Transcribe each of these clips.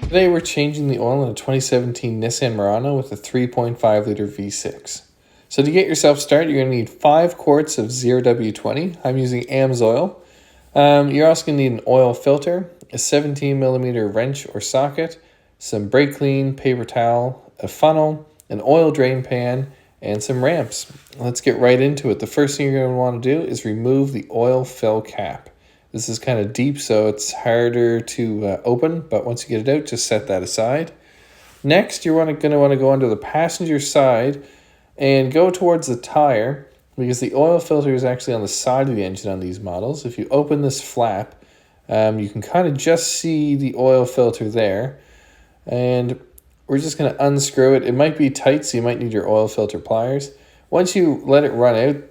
Today we're changing the oil in a 2017 Nissan Murano with a 3.5 liter V6. So to get yourself started, you're going to need 5 quarts of 0W20. I'm using AMSOIL. You're also going to need an oil filter, a 17 millimeter wrench or socket, some brake clean, paper towel, a funnel, an oil drain pan, and some ramps. Let's get right into it. The first thing you're going to want to do is remove the oil fill cap. This is kind of deep, so it's harder to open, but once you get it out, just set that aside. Next, you're going to want to go under the passenger side and go towards the tire, because the oil filter is actually on the side of the engine on these models. If you open this flap, you can kind of just see the oil filter there. And we're just going to unscrew it. It might be tight, so you might need your oil filter pliers. Once you let it run out,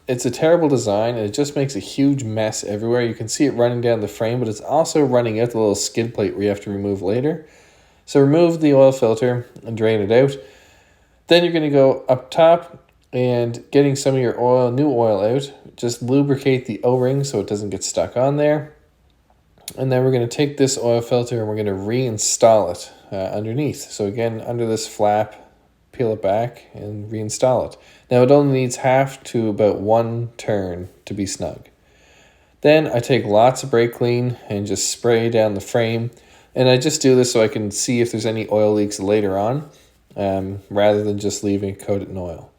it's a terrible design, and it just makes a huge mess everywhere. You can see it running down the frame, but it's also running out the little skid plate where you have to remove later. So remove the oil filter and drain it out. Then you're going to go up top and getting some of your new oil out. Just lubricate the O-ring so it doesn't get stuck on there. And then we're going to take this oil filter and we're going to reinstall it underneath. So again, under this flap, peel it back and reinstall it. Now it only needs half to about 1 turn to be snug. Then I take lots of brake clean and just spray down the frame. And I just do this so I can see if there's any oil leaks later on, rather than just leaving it coated in oil.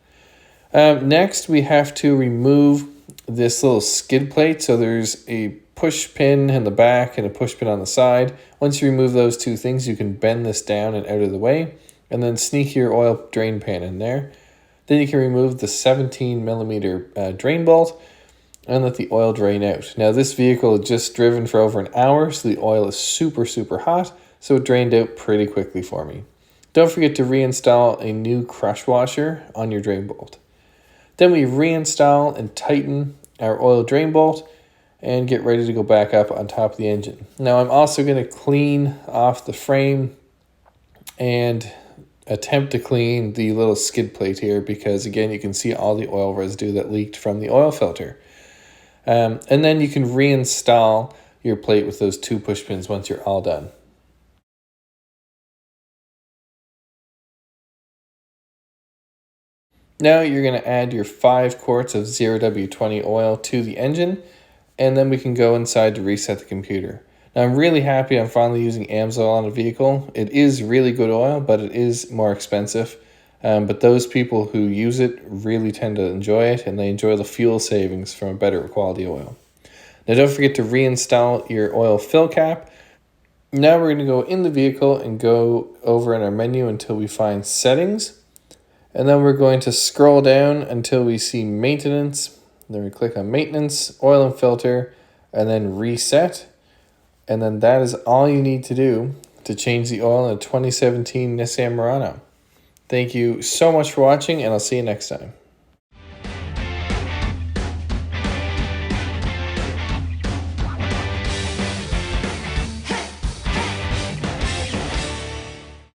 Next, we have to remove this little skid plate. So there's a push pin in the back and a push pin on the side. Once you remove those two things, you can bend this down and out of the way, and then sneak your oil drain pan in there. Then you can remove the 17 millimeter drain bolt and let the oil drain out. Now this vehicle is just driven for over an hour, so the oil is super hot, so it drained out pretty quickly for me. Don't forget to reinstall a new crush washer on your drain bolt. Then we reinstall and tighten our oil drain bolt and get ready to go back up on top of the engine. Now I'm also going to clean off the frame and attempt to clean the little skid plate here, because again you can see all the oil residue that leaked from the oil filter. And then you can reinstall your plate with those 2 push pins once you're all done. Now you're going to add your 5 quarts of 0W20 oil to the engine, and then we can go inside to reset the computer. Now I'm really happy I'm finally using AMSOIL on a vehicle. It is really good oil, but it is more expensive. But those people who use it really tend to enjoy it, and they enjoy the fuel savings from a better quality oil. Now don't forget to reinstall your oil fill cap. Now we're going to go in the vehicle and go over in our menu until we find settings. And then we're going to scroll down until we see maintenance. Then we click on maintenance, oil and filter, and then reset. And then that is all you need to do to change the oil in a 2017 Nissan Murano. Thank you so much for watching, and I'll see you next time.